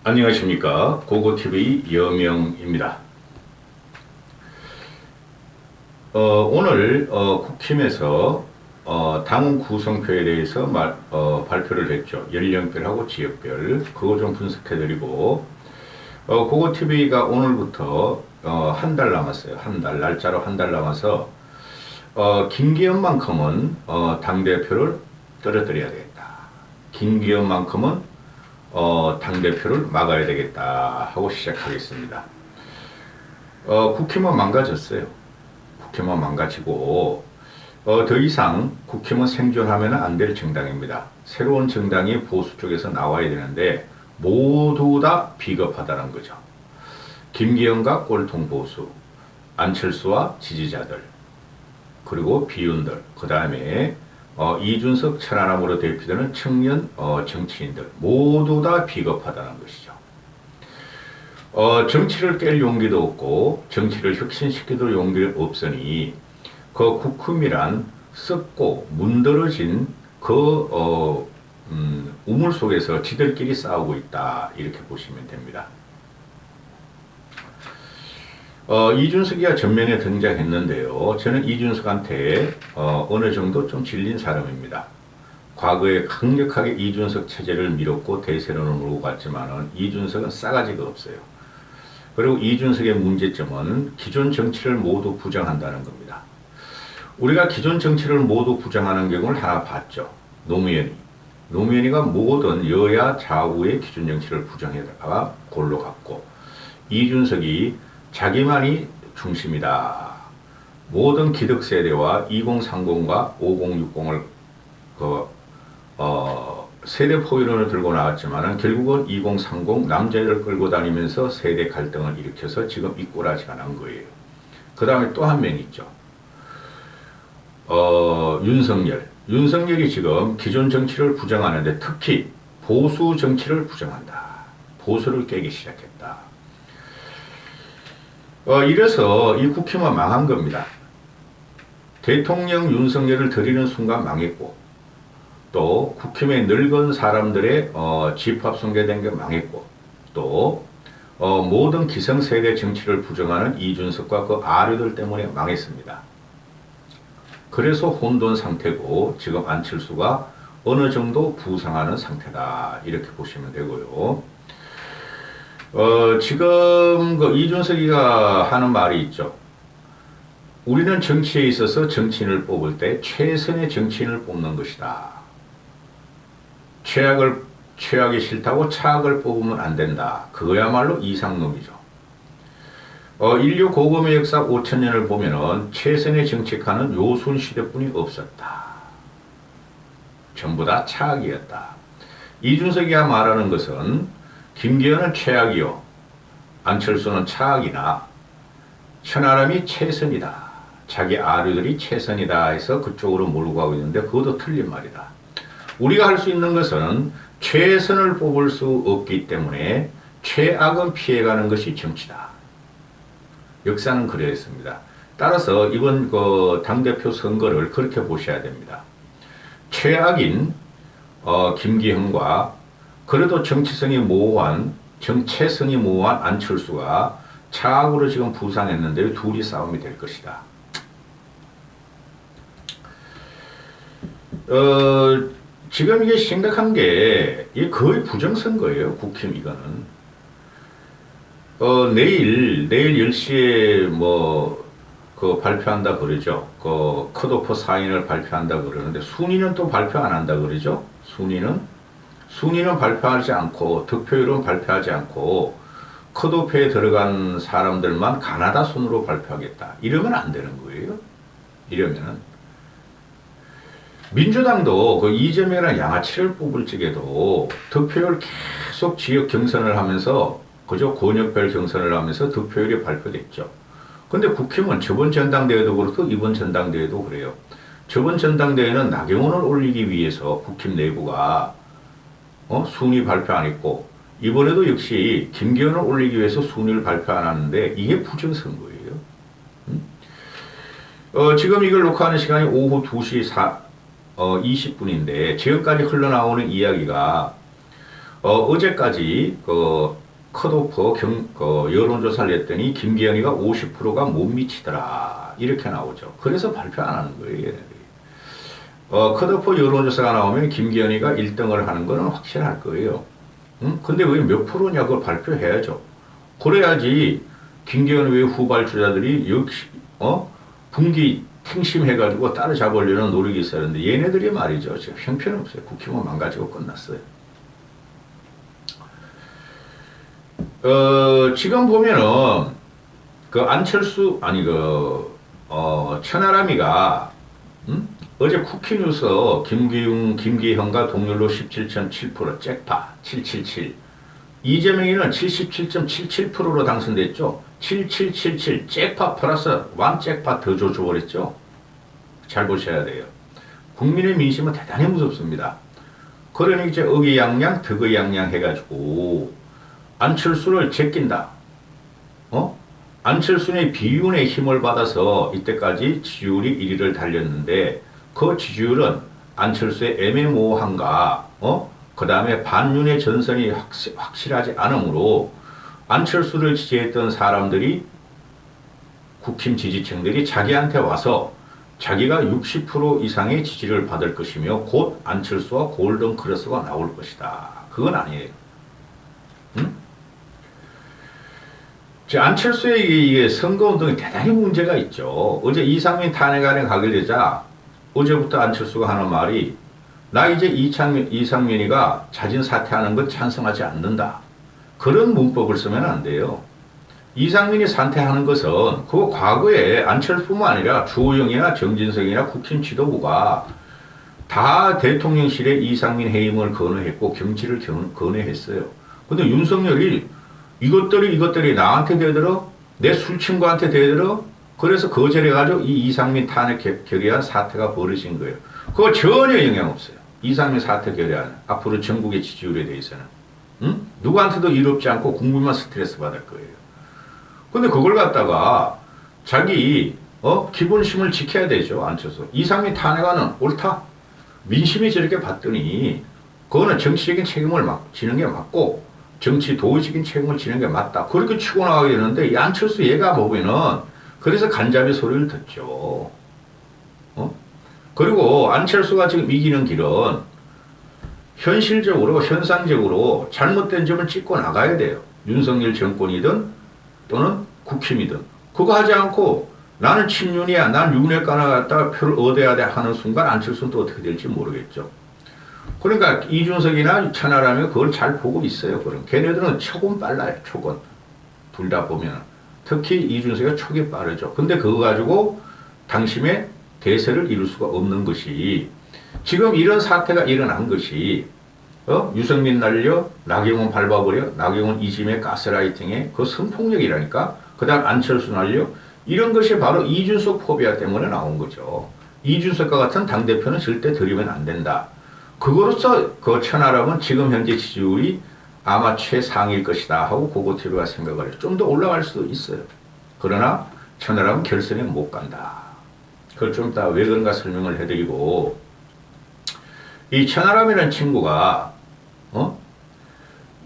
안녕하십니까. 고고TV 여명입니다. 오늘 국힘에서 당원 구성표에 대해서 발표를 했죠. 연령별하고 지역별. 그거 좀 분석해드리고 고고TV가 오늘부터 한 달 남았어요. 한 달, 날짜로 한 달 남아서 김기현만큼은 당대표를 떨어뜨려야 되겠다. 김기현만큼은 당대표를 막아야 되겠다 하고 시작하겠습니다. 국힘은 망가졌어요. 국힘은 망가지고 더 이상 국힘은 생존하면 안 될 정당입니다. 새로운 정당이 보수 쪽에서 나와야 되는데 모두 다 비겁하다는 거죠. 김기현과 꼴통 보수, 안철수와 지지자들, 그리고 비윤들, 그 다음에 이준석 천하람으로 대표되는 청년 정치인들 모두 다 비겁하다는 것이죠. 정치를 깰 용기도 없고 정치를 혁신시켜줄 용기가 없으니 그 국힘이란 썩고 문드러진 그 우물 속에서 지들끼리 싸우고 있다 이렇게 보시면 됩니다. 이준석이가 전면에 등장했는데요. 저는 이준석한테 어느 정도 좀 질린 사람입니다. 과거에 강력하게 이준석 체제를 밀었고 대세론을 몰고 갔지만은 이준석은 싸가지가 없어요. 그리고 이준석의 문제점은 기존 정치를 모두 부정한다는 겁니다. 우리가 기존 정치를 모두 부정하는 경우를 하나 봤죠. 노무현이가 모든 여야 좌우의 기존 정치를 부정해다가 골로 갔고, 이준석이 자기만이 중심이다. 모든 기득세대와 2030과 5060을 세대 포위론을 들고 나왔지만은 결국은 2030 남자를 끌고 다니면서 세대 갈등을 일으켜서 지금 이 꼴아지가 난 거예요. 그 다음에 또 한 명 있죠. 윤석열이 지금 기존 정치를 부정하는데 특히 보수 정치를 부정한다. 보수를 깨기 시작했다. 이래서 이 국힘은 망한 겁니다. 대통령 윤석열을 들이는 순간 망했고, 또 국힘의 늙은 사람들의 집합선거된 게 망했고, 또 모든 기성세대 정치를 부정하는 이준석과 그 아류들 때문에 망했습니다. 그래서 혼돈 상태고 지금 안철수가 어느 정도 부상하는 상태다 이렇게 보시면 되고요. 지금 그 이준석이가 하는 말이 있죠. 우리는 정치에 있어서 정치인을 뽑을 때 최선의 정치인을 뽑는 것이다. 최악이 싫다고 차악을 뽑으면 안 된다. 그거야말로 이상놈이죠. 인류 고금의 역사 5천년을 보면은 최선의 정치가는 요순 시대뿐이 없었다. 전부 다 차악이었다. 이준석이가 말하는 것은 김기현은 최악이요, 안철수는 차악이나 천하람이 최선이다, 자기 아류들이 최선이다 해서 그쪽으로 몰고 가고 있는데 그것도 틀린 말이다. 우리가 할 수 있는 것은 최선을 뽑을 수 없기 때문에 최악은 피해가는 것이 정치다. 역사는 그랬습니다. 따라서 이번 그 당대표 선거를 그렇게 보셔야 됩니다. 최악인 김기현과 그래도 정체성이 모호한 안철수가 차악으로 지금 부상했는데 둘이 싸움이 될 것이다. 지금 이게 심각한 게 이게 거의 부정선거예요. 국힘 이거는. 내일 10시에 그 발표한다 그러죠. 그 컷오프 사인을 발표한다 그러는데 순위는 또 발표 안 한다 그러죠. 순위는 발표하지 않고 득표율은 발표하지 않고 컷오프에 들어간 사람들만 가나다 순으로 발표하겠다. 이러면 안 되는 거예요. 이러면은 민주당도 그 이재명이나 양아치를 뽑을 적에도 득표율 계속 지역 경선을 하면서 그저 권역별 경선을 하면서 득표율이 발표됐죠. 근데 국힘은 저번 전당대회도 그렇고 이번 전당대회도 그래요. 저번 전당대회는 나경원을 올리기 위해서 국힘 내부가 순위 발표 안 했고, 이번에도 역시 김기현을 올리기 위해서 순위를 발표 안 하는데 이게 부정선거예요. 지금 이걸 녹화하는 시간이 오후 2시 20분인데 지금까지 흘러나오는 이야기가 어제까지 컷오프 여론조사를 했더니 김기현이가 50%가 못 미치더라. 이렇게 나오죠. 그래서 발표 안 하는 거예요. 얘네들이. 컷오프 여론조사가 나오면 김기현이가 1등을 하는 거는 확실할 거예요. 응? 근데 왜 몇 프로냐 그걸 발표해야죠. 그래야지 김기현 외 후발주자들이 역시 분기 탱심해가지고 따라잡으려는 노력이 있었는데 얘네들이 말이죠. 지금 형편없어요. 국힘은 망가지고 끝났어요. 지금 보면은 안철수 아니 천하람이가 어제 쿠키뉴스 김기현과 동률로 17.7% 잭파 777 이재명이는 77.77%로 당선됐죠. 7777 잭파 플러스 완 잭파 더 줘버렸죠. 잘 보셔야 돼요. 국민의 민심은 대단히 무섭습니다. 그러니 이제 의기양양 득의양양 해가지고 안철수를 제낀다. 안철수의 비윤의 힘을 받아서 이때까지 지지율이 1위를 달렸는데 그 지지율은 안철수의 애매모호함과 그 다음에 반윤의 전선이 확실하지 않으므로 안철수를 지지했던 사람들이 국힘 지지층들이 자기한테 와서 자기가 60% 이상의 지지를 받을 것이며 곧 안철수와 골든 크로스가 나올 것이다. 그건 아니에요. 안철수의 이게 선거운동이 대단히 문제가 있죠. 어제 이상민 탄핵안에 가게 되자 어제부터 안철수가 하는 말이 나 이제 이상민이가 자진 사퇴하는 것 찬성하지 않는다. 그런 문법을 쓰면 안 돼요. 이상민이 사퇴하는 것은 그 과거에 안철수뿐만 아니라 주호영이나 정진석이나 국힘 지도부가 다 대통령실에 이상민 해임을 건의했고 경질을 건의했어요. 근데 윤석열이 이것들이 나한테 되들어 내 술친구한테 되들어 그래서 거절해가지고 이 이상민 탄핵 결의안 사태가 벌어진 거예요. 그거 전혀 영향 없어요. 이상민 사태 결의안 앞으로 전국의 지지율에 대해서는 누구한테도 이롭지 않고 국민만 스트레스 받을 거예요. 근데 그걸 갖다가 자기 기본심을 지켜야 되죠. 안철수 이상민 탄핵안은 옳다. 민심이 저렇게 봤더니 그거는 정치적인 책임을 지는 게 맞고 정치 도의적인 책임을 지는 게 맞다. 그렇게 치고 나가게 되는데 이 안철수 얘가 보면은 그래서 간잡이 소리를 듣죠. 그리고 안철수가 지금 이기는 길은 현실적으로 현상적으로 잘못된 점을 짚고 나가야 돼요. 윤석열 정권이든 또는 국힘이든 그거 하지 않고 나는 친윤이야 난 윤핵관을 갖다가 표를 얻어야 돼 하는 순간 안철수는 또 어떻게 될지 모르겠죠. 그러니까 이준석이나 천하람이 그걸 잘 보고 있어요. 그럼 걔네들은 촉은 빨라요. 촉은 둘 다 보면 특히 이준석이 촉이 빠르죠. 근데 그거 가지고 당심의 대세를 이룰 수가 없는 것이 지금 이런 사태가 일어난 것이 유승민 날려 나경원 밟아버려 나경원 이심의 가스라이팅에 그 선폭력이라니까 그 다음 안철수 날려 이런 것이 바로 이준석 포비아 때문에 나온 거죠. 이준석과 같은 당대표는 절대 들이면 안 된다. 그거로서 그 천하람은 지금 현재 지지율이 아마 최상일 것이다 하고 고고TV가 생각을 해요. 좀 더 올라갈 수도 있어요. 그러나 천하람은 결선에 못 간다. 그걸 좀 이따 왜 그런가 설명을 해드리고 이 천하람이라는 친구가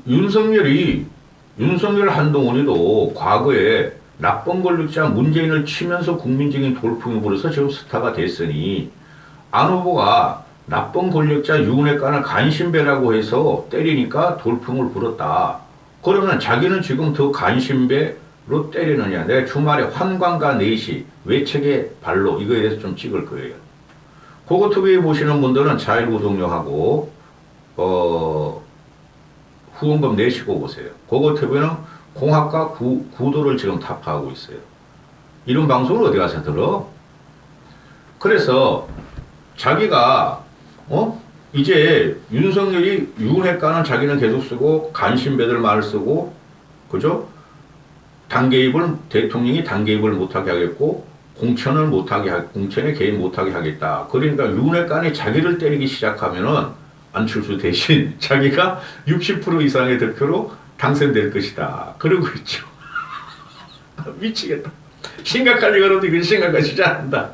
윤석열 한동훈이도 과거에 나쁜 권력자 문재인을 치면서 국민적인 돌풍이 불어서 지금 스타가 됐으니 안 후보가 나쁜 권력자 윤핵관을 간신배라고 해서 때리니까 돌풍을 불었다. 그러면 자기는 지금 더 간신배로 때리느냐. 내가 주말에 환관과 4시 외책의 발로 이거에 대해서 좀 찍을 거예요. 고고TV에 보시는 분들은 자율구독료하고 후원금 내시고 보세요. 고고TV는 공학과 구도를 지금 타파하고 있어요. 이런 방송을 어디 가서 들어? 그래서 자기가 이제 윤석열이 윤핵관은 자기는 계속 쓰고 간신배들 말을 쓰고 그죠? 대통령이 당개입을 못하게 하겠고 공천에 개입 못하게 하겠다. 그러니까 윤핵관이 자기를 때리기 시작하면은 안철수 대신 자기가 60% 이상의 득표로 당선될 것이다. 그러고 있죠. 미치겠다. 심각할 리가 없는데 이건 심각하지 않는다.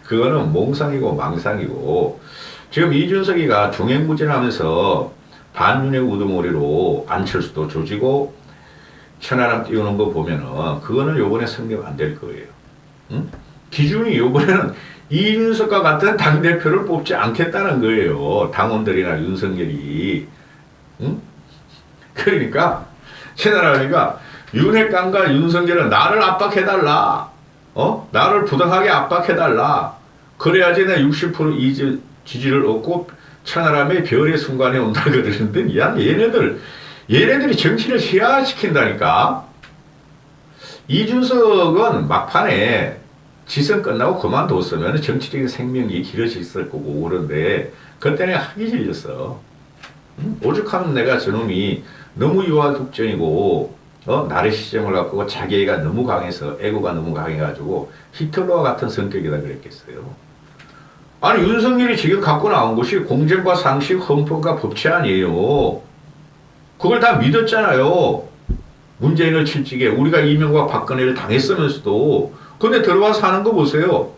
그거는 몽상이고 망상이고 지금 이준석이가 종횡무진하면서 반윤의 우두머리로 안철수도 조지고 천하람 띄우는 거 보면은 그거는 요번에 성립 안 될 거예요. 응? 기준이 요번에는 이준석과 같은 당대표를 뽑지 않겠다는 거예요. 당원들이나 윤석열이. 응? 그러니까 천하람이가 윤핵관과 윤석열은 나를 압박해달라. 나를 부당하게 압박해달라. 그래야지 내 60% 지지를 얻고 천하람의 별의 순간에 온다 그러는데 얘네들이 정치를 희화시킨다니까. 이준석은 막판에 지선 끝나고 그만뒀으면 정치적인 생명이 길어졌을 거고 그런데 그때는 학이 질렸어. 오죽하면 내가 저놈이 너무 유아독전이고 나를 시점을 갖고 자기애가 너무 강해서 애고가 너무 강해가지고 히틀러와 같은 성격이다 그랬겠어요. 아니 윤석열이 지금 갖고 나온 것이 공정과 상식, 헌법과 법치 아니에요. 그걸 다 믿었잖아요. 문재인을 칠찍에 우리가 이명박 박근혜를 당했으면서도. 근데 들어와서 하는 거 보세요.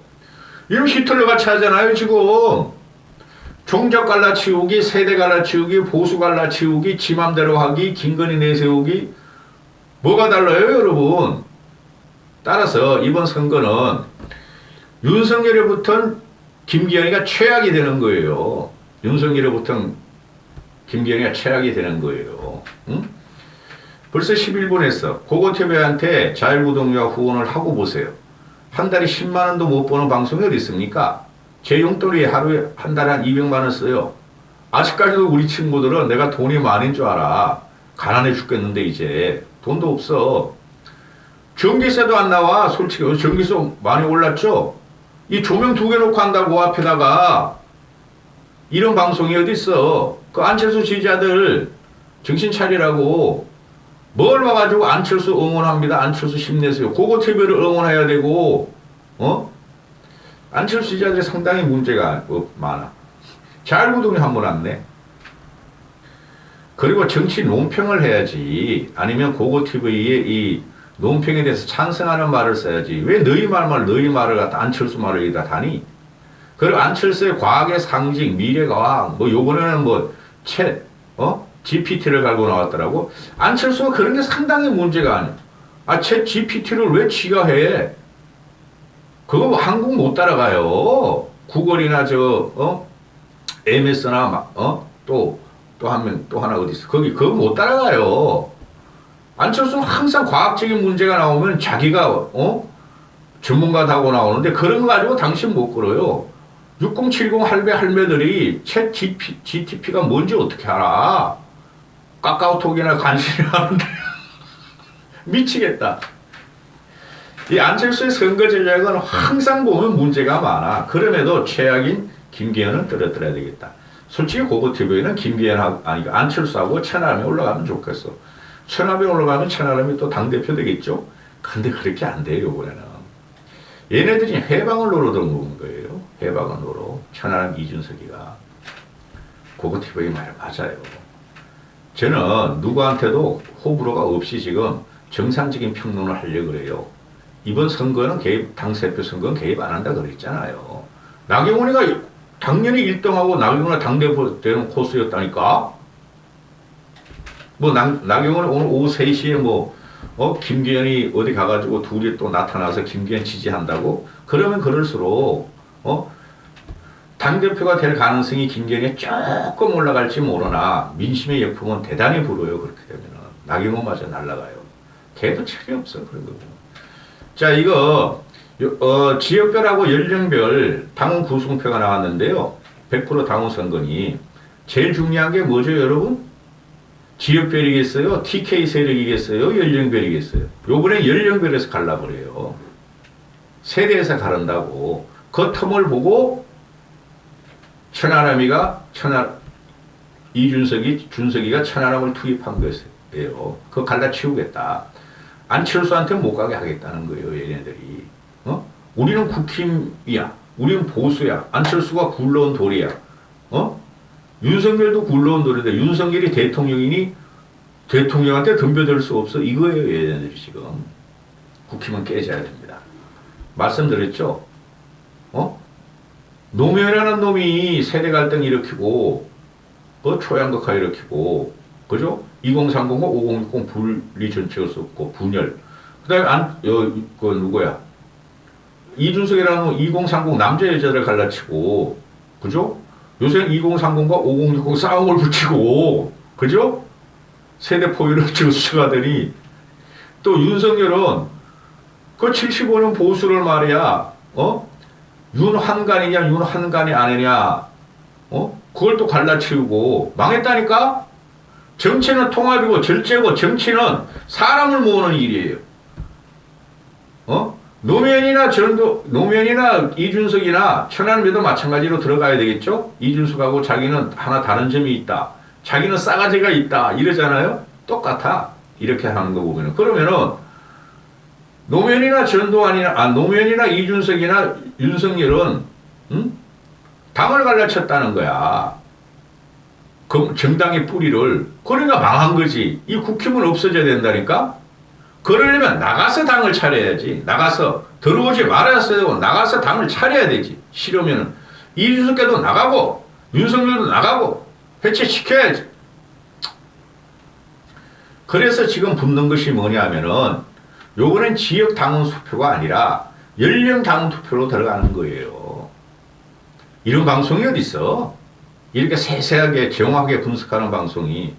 이런 히틀러 같이 하잖아요 지금. 종족 갈라치우기, 세대 갈라치우기, 보수 갈라치우기, 지 맘대로 하기, 김건희 내세우기. 뭐가 달라요 여러분. 따라서 이번 선거는 윤석열로부터는 김기현이가 최악이 되는 거예요. 윤석열로부터는 김기현이가 최악이 되는 거예요. 응? 벌써 11분 했어. 고고TV한테 자율구독료와 후원을 하고 보세요. 한 달에 10만 원도 못 버는 방송이 어디 있습니까? 제 용돈이 하루에 한 달에 한 200만 원 써요. 아직까지도 우리 친구들은 내가 돈이 많은 줄 알아. 가난해 죽겠는데 이제 돈도 없어. 전기세도 안 나와. 솔직히 전기세 많이 올랐죠? 이 조명 2개 놓고 한다고 앞에다가. 이런 방송이 어디 있어. 그 안철수 지지자들 정신 차리라고. 뭘 봐가지고 안철수 응원합니다. 안철수 힘내세요. 고고TV를 응원해야 되고 안철수 지지자들이 상당히 문제가 많아. 자율구독료 한 번 왔네. 그리고 정치 논평을 해야지. 아니면 고고TV에 이 논평에 대해서 찬성하는 말을 써야지. 왜 너희 말을 갖다 안철수 말을 여기다 다니? 그리고 안철수의 과학의 상징, 미래과학, 요번에는 GPT를 갈고 나왔더라고. 안철수가 그런 게 상당히 문제가 아니야. 챗 GPT를 왜 지가 해? 그거 한국 못 따라가요. 구글이나 MS나 또 하나 어디 있어? 그거 못 따라가요. 안철수는 항상 과학적인 문제가 나오면 자기가 전문가다고 나오는데 그런 거 가지고 당신 못 끌어요. 6070 할배들이 챗 GTP가 뭔지 어떻게 알아? 카카오톡이나 간신히 하는데 미치겠다. 이 안철수의 선거 전략은 항상 보면 문제가 많아. 그럼에도 최악인 김기현은 떨어뜨려야 되겠다. 솔직히 고고TV는 안철수하고 천하람이 올라가면 좋겠어. 천하람이 올라가면 천하람이 또 당대표 되겠죠. 근데 그렇게 안 돼요 이번에는. 얘네들이 해방을 노려던 거예요. 해방을 노려. 천하람 이준석이가. 고고TV 말 맞아요. 저는 누구한테도 호불호가 없이 지금 정상적인 평론을 하려고 그래요. 이번 선거는 당대표 선거는 개입 안 한다 그랬잖아요. 나경원이가 당연히 1등하고 나경원이 당대표 되는 코스였다니까. 나경원이 오늘 오후 3시에 김기현이 어디 가가지고 둘이 또 나타나서 김기현 지지한다고? 그러면 그럴수록, 당대표가 될 가능성이 김기현이 조금 올라갈지 모르나 민심의 역풍은 대단히 불어요. 그렇게 되면 나경원마저 날아가요. 걔도 철이 없어 그런 거. 자 이거 지역별하고 연령별 당원 구성표가 나왔는데요. 100% 당원 선거니 제일 중요한 게 뭐죠 여러분? 지역별이겠어요? TK 세력이겠어요? 연령별이겠어요? 요번에 연령별에서 갈라고 그래요. 세대에서 가른다고. 그 텀을 보고 준석이가 천하람을 투입한 거예요. 그거 갈라치우겠다. 안철수한테 못 가게 하겠다는 거예요, 얘네들이. 우리는 국힘이야. 우리는 보수야. 안철수가 굴러온 돌이야. 윤석열도 굴러온 돌인데 윤석열이 대통령이니 대통령한테 덤벼들 수 없어. 이거예요, 얘네들이 지금. 국힘은 깨져야 됩니다. 말씀드렸죠? 노무현이라는 놈이 세대 갈등 일으키고 초양극화 일으키고, 그죠? 2030과 5060 분리 전체가 썼고, 분열. 그 다음에 누구야? 이준석이라는 2030 남자 여자를 갈라치고, 그죠? 요새는 2030과 5060 싸움을 붙이고, 그죠? 세대 포위를 주장하더니, 또 윤석열은 그 75년 보수를 말이야, 윤한간이냐, 윤한간이 아니냐, 그걸 또 갈라치우고, 망했다니까? 정치는 통합이고, 절제고, 정치는 사람을 모으는 일이에요. 노무현이나 이준석이나 천안배도 마찬가지로 들어가야 되겠죠? 이준석하고 자기는 하나 다른 점이 있다. 자기는 싸가지가 있다. 이러잖아요? 똑같아. 이렇게 하는 거 보면은. 그러면은, 노무현이나 이준석이나 윤석열은, 당을 갈라쳤다는 거야. 그 정당의 뿌리를. 그러니까 망한 거지. 이 국힘은 없어져야 된다니까? 그러려면 나가서 당을 차려야지. 나가서 들어오지 말았어야 되고 나가서 당을 차려야 되지. 싫으면은 이준석께도 나가고 윤석열도 나가고 해체시켜야지. 그래서 지금 붙는 것이 뭐냐면은 요번엔 지역 당원 수표가 아니라 연령 당원 투표로 들어가는 거예요. 이런 방송이 어디 있어? 이렇게 세세하게 정확하게 분석하는 방송이.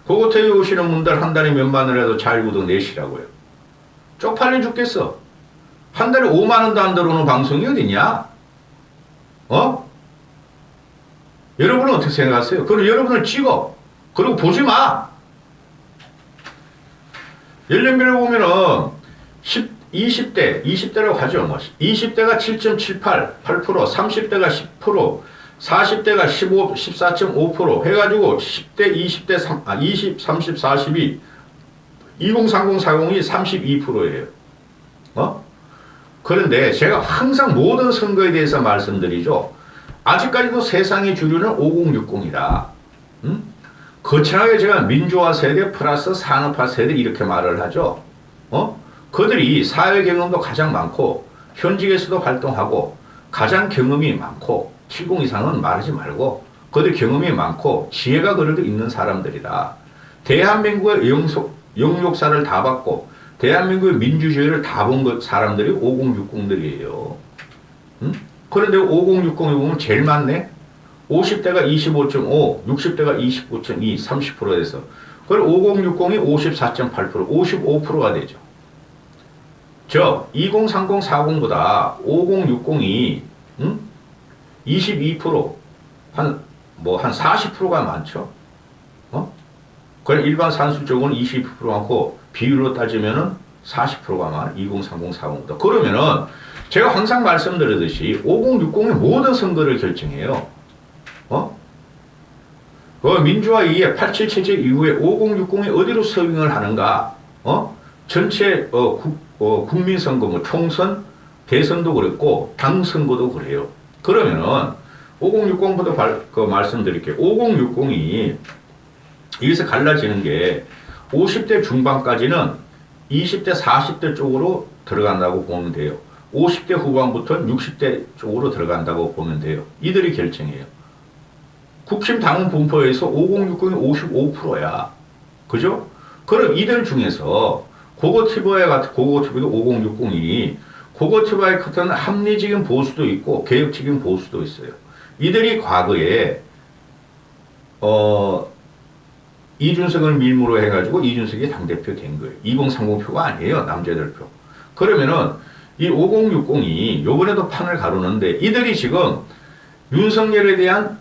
고고태에 오시는 분들 한 달에 몇만원이라도 자유구독 내시라고요. 쪽팔려 죽겠어. 한 달에 5만원도 안 들어오는 방송이 어디냐? 여러분은 어떻게 생각하세요? 그럼 여러분을 찍어. 그리고 보지 마. 연령별로 보면은 20대라고 하죠. 20대가 7.78%, 30대가 10%, 40대가 14.5% 해가지고 10대, 20, 30, 40이 2030, 40이 32%예요. 그런데 제가 항상 모든 선거에 대해서 말씀드리죠. 아직까지도 세상의 주류는 5060이다. 거창하게 제가 민주화 세대 플러스 산업화 세대 이렇게 말을 하죠. 그들이 사회 경험도 가장 많고 현직에서도 활동하고 가장 경험이 많고 70 이상은 말하지 말고 그들 경험이 많고 지혜가 그래도 있는 사람들이다. 대한민국의 영역사를 다 받고 대한민국의 민주주의를 다 본 사람들이 5060들이에요. 그런데 5060에 보면 제일 많네. 50대가 25.5, 60대가 29.2, 30%에서 그리고 5060이 54.8%, 55%가 되죠. 2030, 40보다 5060이 22%, 한 40%가 많죠. 그냥 일반 산수 쪽은 20% 많고 비율로 따지면은 40%가 많아. 2030, 40보다. 그러면은 제가 항상 말씀드렸듯이 5060이 모든 선거를 결정해요. 민주화 이후에 87 체제 이후에 5060이 어디로 서빙을 하는가? 전체 국민 선거, 총선, 대선도 그랬고 당 선거도 그래요. 그러면은 5060부터 말씀드릴게요. 5060이 여기서 갈라지는 게 50대 중반까지는 20대, 40대 쪽으로 들어간다고 보면 돼요. 50대 후반부터는 60대 쪽으로 들어간다고 보면 돼요. 이들이 결정해요. 국힘 당원 분포에서 5060이 55%야. 그죠? 그럼 이들 중에서 고고티버도 5060이 고고티버의 같은 합리적인 보수도 있고 개혁적인 보수도 있어요. 이들이 과거에 이준석을 밀무로 해가지고 이준석이 당대표 된 거예요. 2030표가 아니에요. 남자들 표. 그러면은 이 5060이 요번에도 판을 가르는데 이들이 지금 윤석열에 대한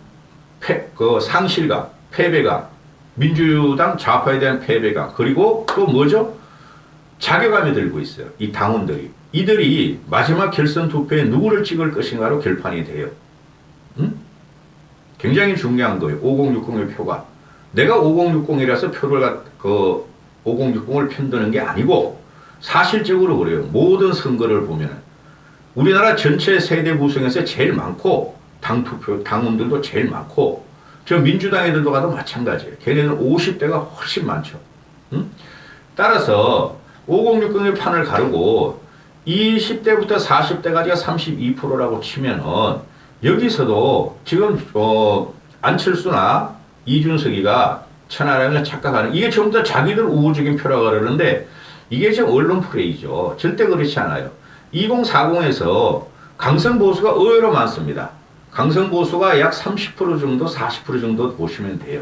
상실감, 패배감, 민주당 좌파에 대한 패배감, 그리고 또 뭐죠? 자괴감이 들고 있어요. 이 당원들이. 이들이 마지막 결선 투표에 누구를 찍을 것인가로 결판이 돼요. 굉장히 중요한 거예요. 5060의 표가. 내가 5060이라서 표를 5060을 편드는 게 아니고 사실적으로 그래요. 모든 선거를 보면 우리나라 전체 세대 구성에서 제일 많고 당원들도 제일 많고 민주당 애들도 가도 마찬가지예요. 걔네들은 50대가 훨씬 많죠. 따라서 5060의 판을 가르고 20대부터 40대까지가 32%라고 치면은 여기서도 지금 안철수나 이준석이가 천하람을 착각하는, 이게 전부 다 자기들 우호적인 표라고 그러는데 이게 지금 언론 플레이죠. 절대 그렇지 않아요. 2040에서 강성 보수가 의외로 많습니다. 강성 보수가 약 30% 정도, 40% 정도 보시면 돼요.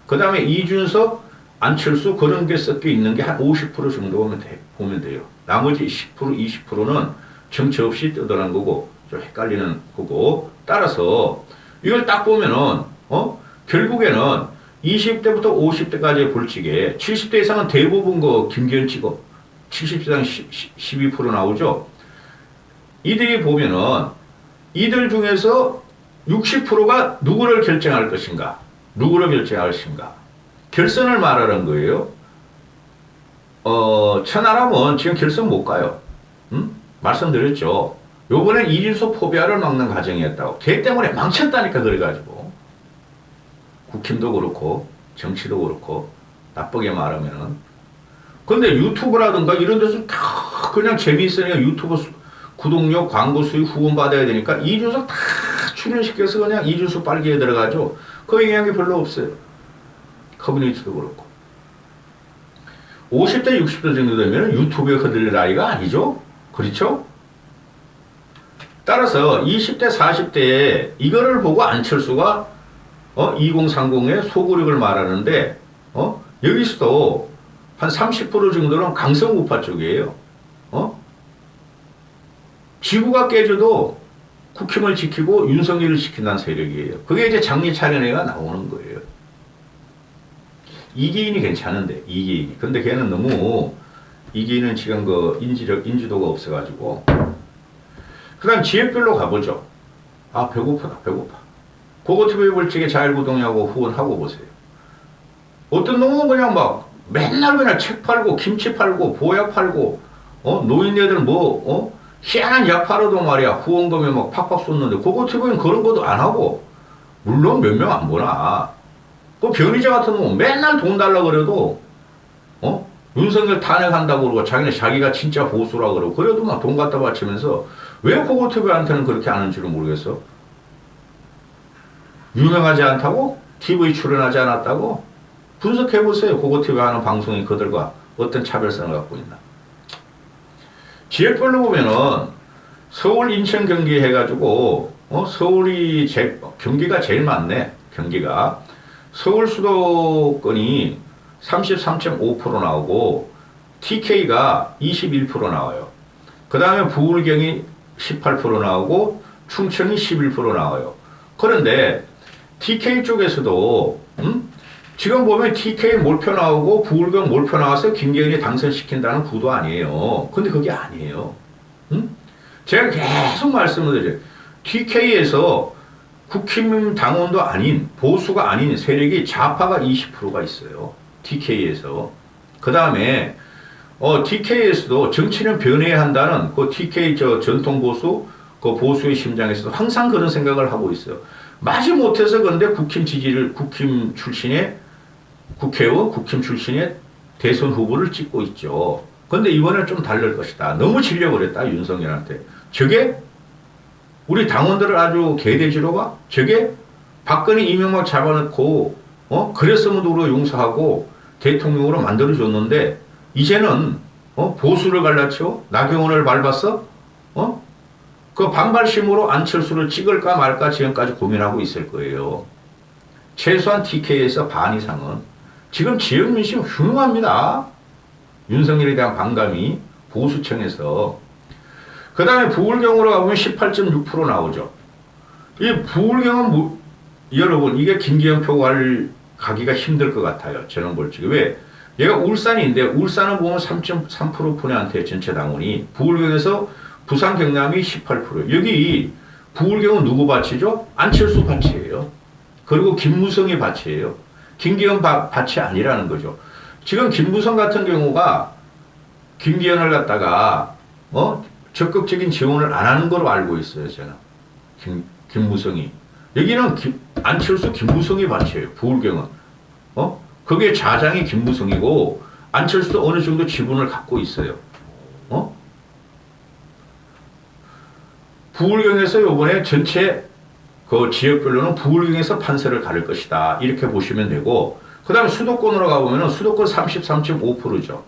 그 다음에 이준석, 안철수 그런 게 섞여 있는 게 한 50% 정도 보면 돼요. 나머지 10%, 20%는 정체 없이 떠드는 거고, 좀 헷갈리는 거고, 따라서 이걸 딱 보면은, 결국에는 20대부터 50대까지의 불치게 70대 이상은 대부분 김기현 찍어. 70대 이상 12% 나오죠. 이들이 보면은 이들 중에서 60%가 누구를 결정할 것인가? 누구를 결정할 것인가? 결선을 말하는 거예요. 천하람은 지금 결선 못 가요. 말씀드렸죠. 요번엔 이준석 포비아를 막는 과정이었다고. 걔 때문에 망쳤다니까, 그래가지고. 국힘도 그렇고, 정치도 그렇고, 나쁘게 말하면은. 근데 유튜브라든가 이런 데서 다 그냥 재미있으니까 유튜브 구독료, 광고 수익 후원받아야 되니까 이준석 다 출연시켜서 그냥 이준석 빨기에 들어가죠. 그 영향이 별로 없어요. 커뮤니티도 그렇고. 50대, 60대 정도 되면 유튜브에 흔들릴 나이가 아니죠? 그렇죠? 따라서 20대, 40대에 이거를 보고 안철수가 2030의 소구력을 말하는데 여기서도 한 30% 정도는 강성 우파 쪽이에요. 지구가 깨져도 국힘을 지키고 윤석열을 지킨다는 세력이에요. 그게 이제 장리 차련회가 나오는 거예요. 이기인이 괜찮은데, 이기인이. 근데 걔는 너무, 이기인은 지금 인지도가 없어가지고. 그 다음 지역별로 가보죠. 아, 배고프다, 배고파. 고고TV 벌칙에 자율구독하고 후원하고 보세요. 어떤 놈은 그냥 막, 맨날 그냥 책 팔고, 김치 팔고, 보약 팔고, 노인네들 희한한 약 팔아도 말이야, 후원금에 막 팍팍 쏟는데, 고고TV는 그런 것도 안 하고, 물론 몇 명 안 보나. 그 변희재 같은 놈은 맨날 돈 달라 그래도, 윤석열 탄핵한다고 그러고, 자기가 진짜 보수라 그러고, 그래도 막 돈 갖다 바치면서, 왜 고고TV한테는 그렇게 하는지를 모르겠어. 유명하지 않다고? TV 출연하지 않았다고? 분석해보세요. 고고TV 하는 방송이 그들과 어떤 차별성을 갖고 있나. 지역별로 보면은, 서울, 인천, 경기 해가지고, 경기가 제일 많네. 경기가. 서울 수도권이 33.5% 나오고 TK가 21% 나와요. 그 다음에 부울경이 18% 나오고 충청이 11% 나와요. 그런데 TK 쪽에서도 지금 보면 TK 몰표 나오고 부울경 몰표 나와서 김기현이 당선시킨다는 구도 아니에요. 근데 그게 아니에요. 제가 계속 말씀을 드려요. TK에서 국힘 당원도 아닌, 보수가 아닌 세력이 좌파가 20%가 있어요. TK에서. 그 다음에, TK에서도 정치는 변해야 한다는 그 TK 전통 보수, 그 보수의 심장에서도 항상 그런 생각을 하고 있어요. 마지못해서 근데 국힘 출신의 국회의원, 국힘 출신의 대선 후보를 찍고 있죠. 근데 이번엔 좀 다를 것이다. 너무 지려고 그랬다, 윤석열한테. 저게 우리 당원들을 아주 개돼지로 봐? 저게 박근혜 이명박 잡아놓고, 그랬으면 우리가 용서하고 대통령으로 만들어줬는데, 이제는, 보수를 갈라쳐? 나경원을 밟았어? 그 반발심으로 안철수를 찍을까 말까 지금까지 고민하고 있을 거예요. 최소한 TK에서 반 이상은. 지금 지역 민심 흉흉합니다. 윤석열에 대한 반감이 보수층에서. 그 다음에 부울경으로 가보면 18.6% 나오죠. 이 부울경은 여러분, 이게 김기현 표 가기가 힘들 것 같아요. 저는 볼 적에. 왜? 얘가 울산인데, 울산은 보면 3.3% 분한테 전체 당원이. 부울경에서 부산 경남이 18%. 여기 부울경은 누구 밭이죠? 안철수 밭이에요. 그리고 김무성이 밭이에요. 김기현 밭이 아니라는 거죠. 지금 김무성 같은 경우가 김기현을 갖다가, 적극적인 지원을 안 하는 걸로 알고 있어요, 저는. 김무성이. 여기는 안철수 김무성이 밭이에요, 부울경은. 그게 좌장이 김무성이고, 안철수도 어느 정도 지분을 갖고 있어요. 부울경에서 요번에 전체 그 지역별로는 부울경에서 판세를 가를 것이다. 이렇게 보시면 되고, 그 다음에 수도권으로 가보면은 수도권 33.5%죠.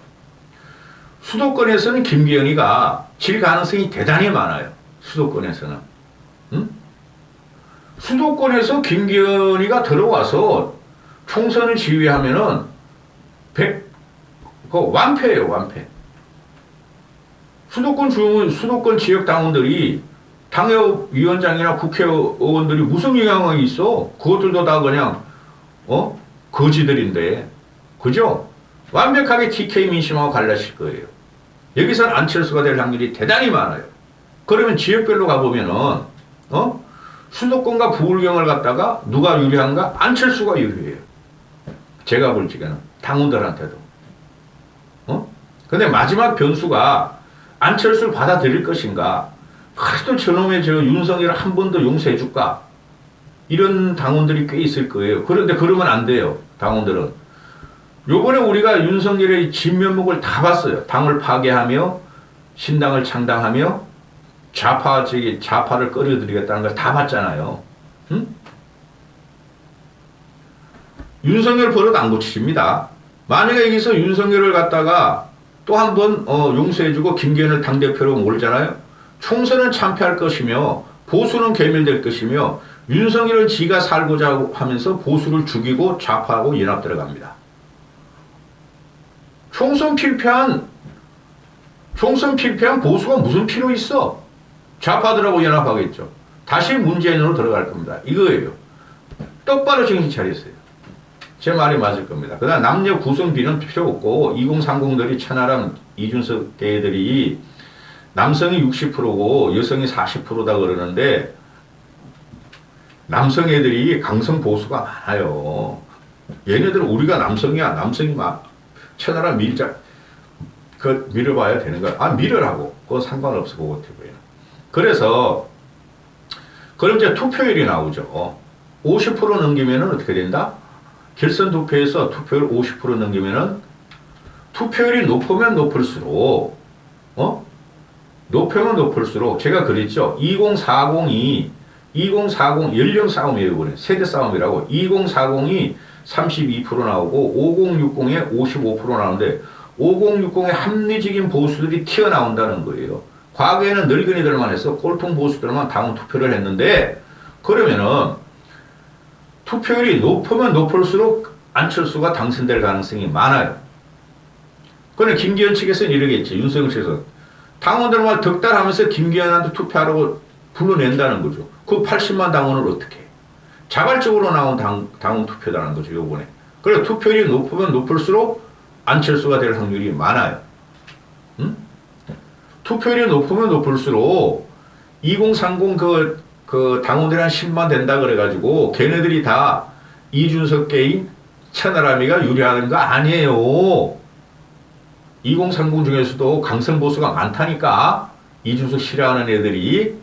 수도권에서는 김기현이가 질 가능성이 대단히 많아요. 수도권에서는. 응? 수도권에서 김기현이가 들어와서 총선을 지휘하면은 100, 완패예요, 완패. 수도권 지역 당원들이 당협위원장이나 국회의원들이 무슨 영향이 있어? 그것들도 다 그냥, 거지들인데. 그죠? 완벽하게 TK 민심하고 갈라질 거예요. 여기서는 안철수가 될 확률이 대단히 많아요. 그러면 지역별로 가보면은, 수도권과 부울경을 갖다가 누가 유리한가? 안철수가 유리해요. 제가 볼 적에는. 당원들한테도. 근데 마지막 변수가 안철수를 받아들일 것인가? 그래도 저놈의 윤석열을 한 번 더 용서해줄까? 이런 당원들이 꽤 있을 거예요. 그런데 그러면 안 돼요. 당원들은. 요번에 우리가 윤석열의 진면목을 다 봤어요. 당을 파괴하며, 신당을 창당하며, 좌파를 끌어들이겠다는 걸 다 봤잖아요. 응? 윤석열 버릇 안 고치십니다. 만약에 여기서 윤석열을 갖다가 또 한 번 용서해주고 김기현을 당대표로 몰잖아요. 총선은 참패할 것이며 보수는 괴멸될 것이며 윤석열은 지가 살고자 하면서 보수를 죽이고 좌파하고 연합 들어갑니다. 총선 필패한 보수가 무슨 필요 있어? 좌파들하고 연합하겠죠. 다시 문재인으로 들어갈 겁니다. 이거예요. 똑바로 정신 차렸어요. 제 말이 맞을 겁니다. 그다음 남녀 구성 비는 필요 없고 2030들이 천하람 이준석 개들이 남성이 60%고 여성이 40%다 그러는데 남성 애들이 강성 보수가 많아요. 얘네들은 우리가 남성이야. 남성이 막 천하람 밀어봐야 되는 거야. 밀으라고. 그건 상관없어. 그거 같아요. 그래서 그럼 이제 투표율이 나오죠. 50% 넘기면은 어떻게 된다? 결선 투표에서 투표율 50% 넘기면은 투표율이 높으면 높을수록 제가 그랬죠. 2040 연령 싸움이에요. 이번에 세대 싸움이라고. 2040이 32% 나오고 5060에 55% 나오는데 5060의 합리적인 보수들이 튀어나온다는 거예요. 과거에는 늙은이들만 해서 꼴통 보수들만 당원 투표를 했는데 그러면은 투표율이 높으면 높을수록 안철수가 당선될 가능성이 많아요. 그런데 김기현 측에서는 이러겠지. 윤석열 측에서 당원들만 덕달하면서 김기현한테 투표하라고 불러낸다는 거죠. 그 80만 당원을 어떻게 해? 자발적으로 나온 당원 투표라는 거죠. 요번에. 그래서 투표율이 높으면 높을수록 안철수가 될 확률이 많아요. 응? 투표율이 높으면 높을수록 2030 그 당원들이 한 10만 된다 그래가지고 걔네들이 다 이준석 개인 천하람이가 유리하는 거 아니에요. 2030 중에서도 강성 보수가 많다니까. 이준석 싫어하는 애들이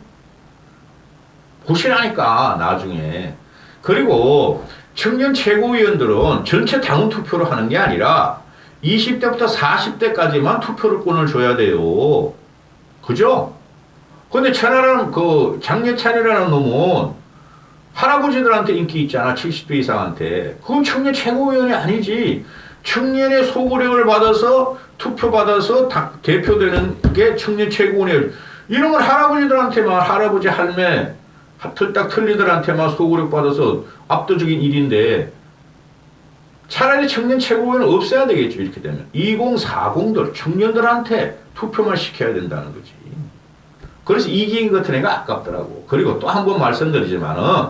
보시라니까 나중에. 그리고 청년 최고위원들은 전체 당원 투표를 하는 게 아니라 20대부터 40대까지만 투표권을 줘야 돼요. 그죠? 근데 장례찬이라는 놈은 할아버지들한테 인기 있잖아. 70대 이상한테. 그건 청년 최고위원이 아니지. 청년의 소구력을 받아서 투표 받아서 대표되는 게 청년 최고위원이에요. 이런 건 할아버지들한테만, 할아버지 할매 딱 틀리들한테만 소구력 받아서 압도적인 일인데 차라리 청년 최고위원은 없애야 되겠죠. 이렇게 되면 2040들 청년들한테 투표만 시켜야 된다는 거지. 그래서 이기인 같은 애가 아깝더라고. 그리고 또 한 번 말씀드리지만은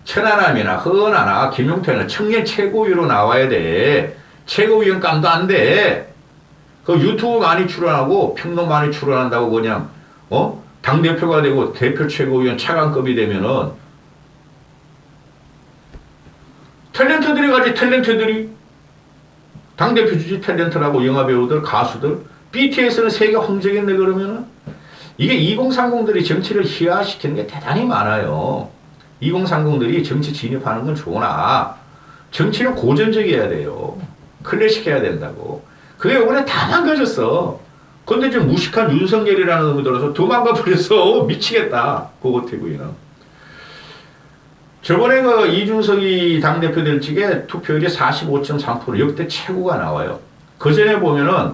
천하람이나 허은하나 김용태는 청년 최고위로 나와야 돼. 최고위원 감도 안 돼. 그 유튜브 많이 출연하고 평론 많이 출연한다고 그냥 당대표가 되고 대표 최고위원 차관급이 되면은 탤런트들이 가지. 탤런트들이 당대표 주지. 탤런트라고 영화배우들 가수들 BTS는 세계 황제겠네. 그러면은 이게 2030들이 정치를 희화시키는 게 대단히 많아요. 2030들이 정치 진입하는 건 좋으나 정치는 고전적이어야 돼요. 클래식해야 된다고. 그게 이번에 다 망가졌어. 근데 지금 무식한 윤석열이라는 놈이 들어서 도망가 버려서 미치겠다. 그거 태구이는. 저번에 그 이준석이 당대표 될 적에 투표율이 45.3% 역대 최고가 나와요. 그 전에 보면은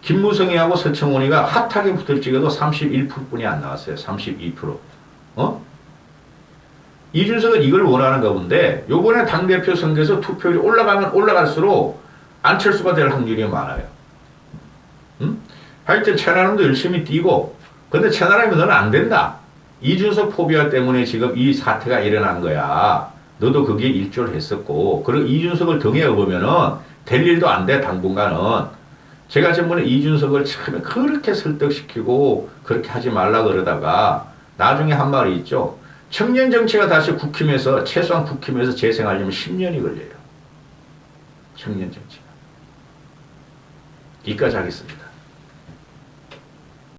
김무성이하고 서청원이가 핫하게 붙을 적에도 31%뿐이 안 나왔어요. 32%. 어? 이준석은 이걸 원하는가 본데 요번에 당대표 선거에서 투표율이 올라가면 올라갈수록 안철수가 될 확률이 많아요. 응? 하여튼 천하람도 열심히 뛰고 근데 천하람이 너는 안 된다. 이준석 포비아 때문에 지금 이 사태가 일어난 거야. 너도 거기에 일조를 했었고 그리고 이준석을 등에 업으면은 될 일도 안 돼 당분간은. 제가 전번에 이준석을 처음에 그렇게 설득시키고 그렇게 하지 말라 그러다가 나중에 한 말이 있죠. 청년 정치가 다시 국힘에서 최소한 국힘에서 재생하려면 10년이 걸려요. 청년 정치가. 이까지 하겠습니다.